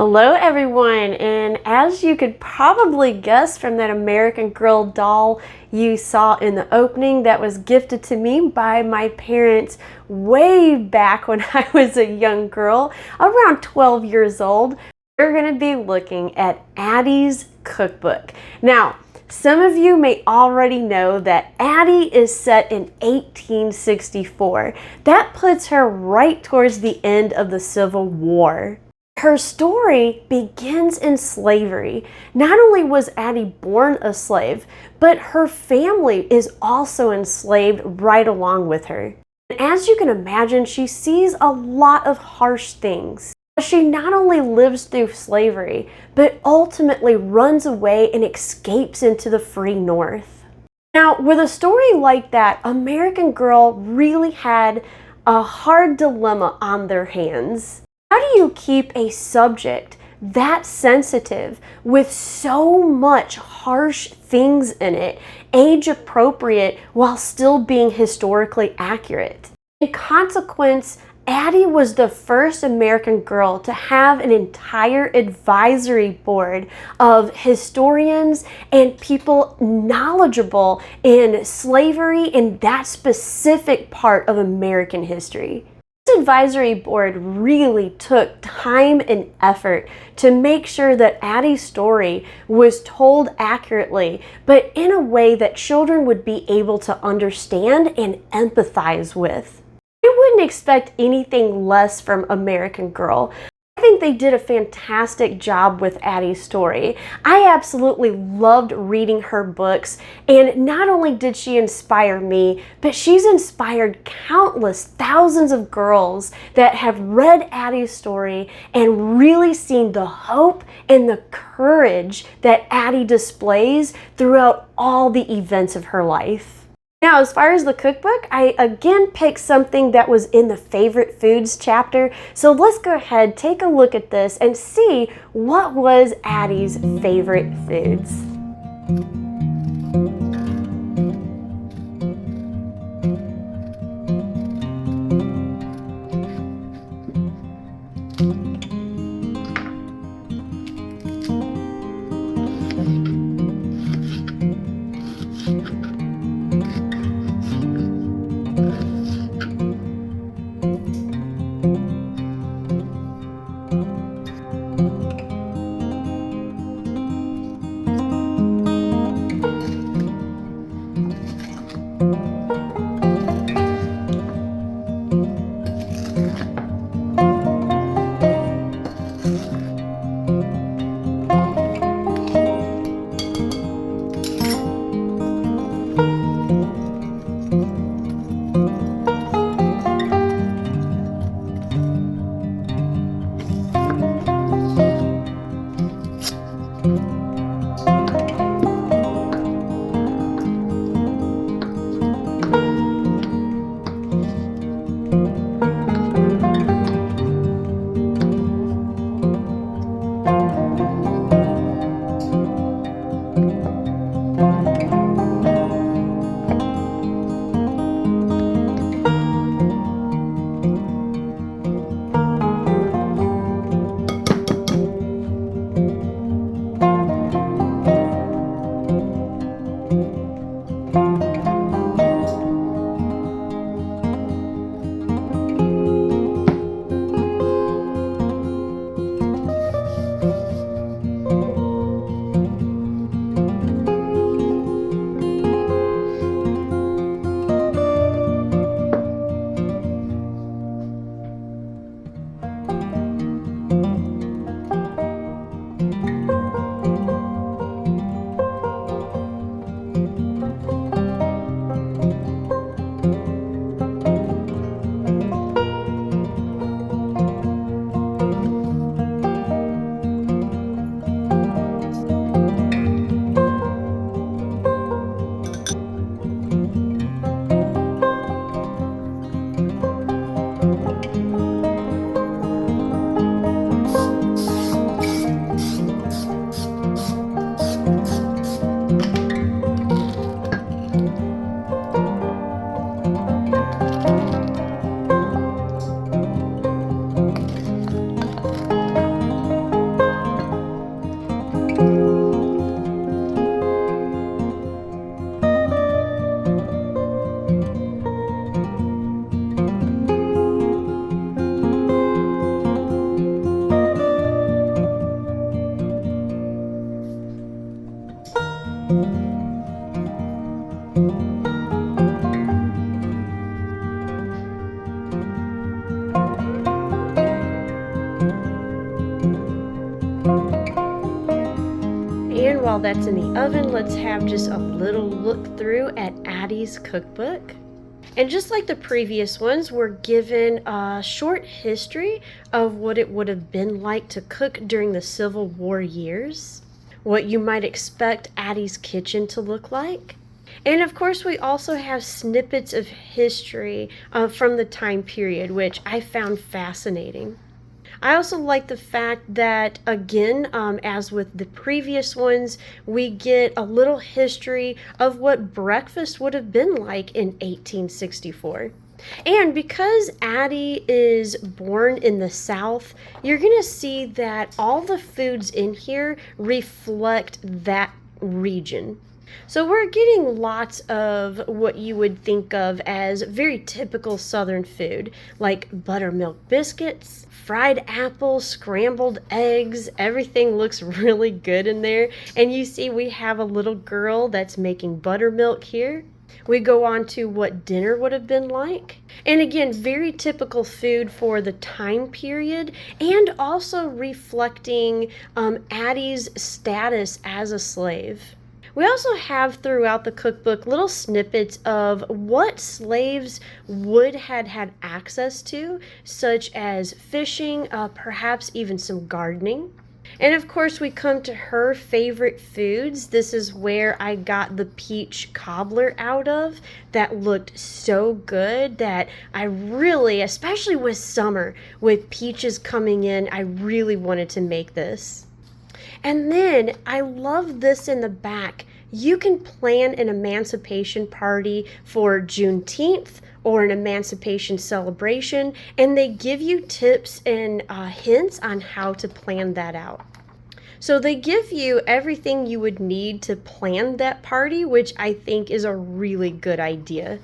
Hello everyone, and as you could probably guess from that American Girl doll you saw in the opening that was gifted to me by my parents way back when I was a young girl, around 12 years old, we're going to be looking at Addie's cookbook. Now, some of you may already know that Addie is set in 1864. That puts her right towards the end of the Civil War. Her story begins in slavery. Not only was Addie born a slave, but her family is also enslaved right along with her. And as you can imagine, she sees a lot of harsh things. She not only lives through slavery, but ultimately runs away and escapes into the free North. Now, with a story like that, American Girl really had a hard dilemma on their hands. How do you keep a subject that sensitive with so much harsh things in it, age appropriate, while still being historically accurate? In consequence, Addie was the first American Girl to have an entire advisory board of historians and people knowledgeable in slavery and that specific part of American history. This advisory board really took time and effort to make sure that Addie's story was told accurately, but in a way that children would be able to understand and empathize with. I wouldn't expect anything less from American Girl. I think they did a fantastic job with Addie's story. I absolutely loved reading her books, and not only did she inspire me, but she's inspired countless thousands of girls that have read Addie's story and really seen the hope and the courage that Addie displays throughout all the events of her life. Now, as far as the cookbook, I again picked something that was in the favorite foods chapter. So let's go ahead, take a look at this and see what was Addie's favorite foods. while that's in the oven, let's have just a little look through at Addie's cookbook. And just like the previous ones, we're given a short history of what it would have been like to cook during the Civil War years, what you might expect Addie's kitchen to look like. And of course, we also have snippets of history from the time period, which I found fascinating. I also like the fact that, again, as with the previous ones, we get a little history of what breakfast would have been like in 1864. And because Addie is born in the South, you're going to see that all the foods in here reflect that region. So we're getting lots of what you would think of as very typical Southern food, like buttermilk biscuits, fried apples, scrambled eggs. Everything looks really good in there. And you see we have a little girl that's making buttermilk here. We go on to what dinner would have been like. And again, very typical food for the time period, and also reflecting Addie's status as a slave. We also have throughout the cookbook little snippets of what slaves would have had access to, such as fishing, perhaps even some gardening. And of course, we come to her favorite foods. This is where I got the peach cobbler out of. That looked so good that I really, especially with summer, with peaches coming in, I really wanted to make this. And then I love this in the back. You can plan an emancipation party for Juneteenth or an emancipation celebration, and they give you tips and hints on how to plan that out. So they give you everything you would need to plan that party, which I think is a really good idea.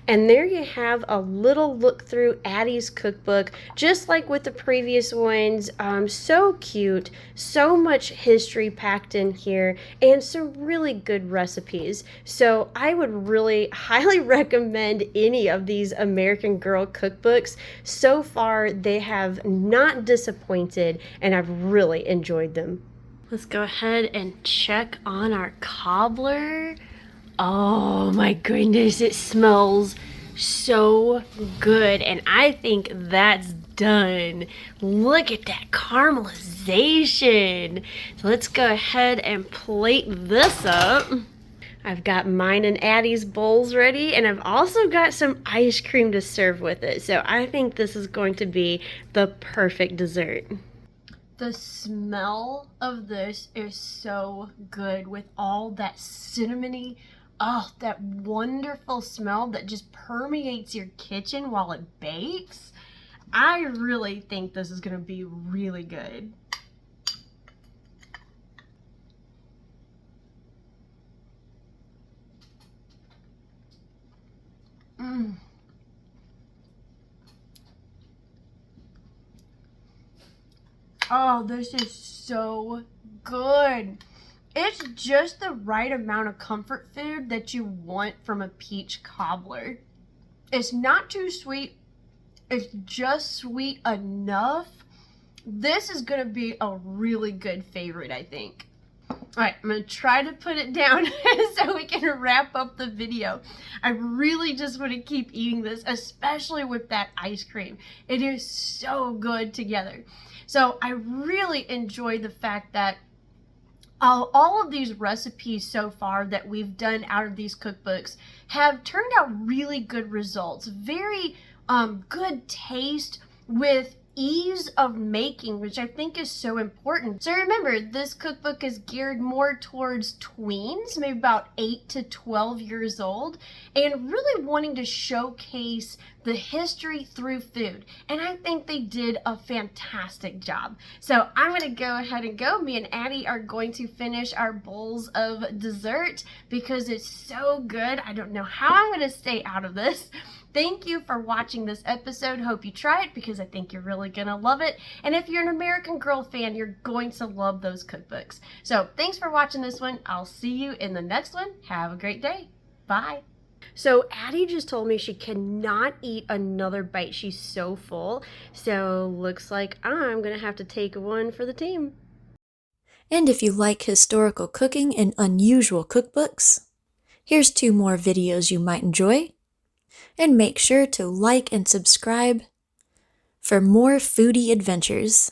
And there you have a little look through Addie's cookbook, just like with the previous ones. So cute, so much history packed in here, and some really good recipes. So I would really highly recommend any of these American Girl cookbooks. So far, they have not disappointed, and I've really enjoyed them. Let's go ahead and check on our cobbler. Oh my goodness, it smells so good, and I think that's done. Look at that caramelization. So let's go ahead and plate this up. I've got mine and Addie's bowls ready, and I've also got some ice cream to serve with it. So I think this is going to be the perfect dessert. The smell of this is so good with all that cinnamony, oh, that wonderful smell that just permeates your kitchen while it bakes. I really think this is gonna be really good. Oh, this is so good. It's just the right amount of comfort food that you want from a peach cobbler. It's not too sweet. It's just sweet enough. This is going to be a really good favorite, I think. All right, I'm going to try to put it down so we can wrap up the video. I really just want to keep eating this, especially with that ice cream. It is so good together. So I really enjoy the fact that all of these recipes so far that we've done out of these cookbooks have turned out really good results. Very good taste with ease of making, which I think is so important. So remember, this cookbook is geared more towards tweens, maybe about 8 to 12 years old, and really wanting to showcase the history through food. And I think they did a fantastic job. So I'm gonna go ahead and go. Me and Addie are going to finish our bowls of dessert because it's so good. I don't know how I'm gonna stay out of this. Thank you for watching this episode. Hope you try it because I think you're really gonna love it. And if you're an American Girl fan, you're going to love those cookbooks. So thanks for watching this one. I'll see you in the next one. Have a great day. Bye. So Addie just told me she cannot eat another bite. She's so full. So looks like I'm gonna have to take one for the team. And if you like historical cooking and unusual cookbooks, here's 2 more videos you might enjoy. And make sure to like and subscribe for more foodie adventures.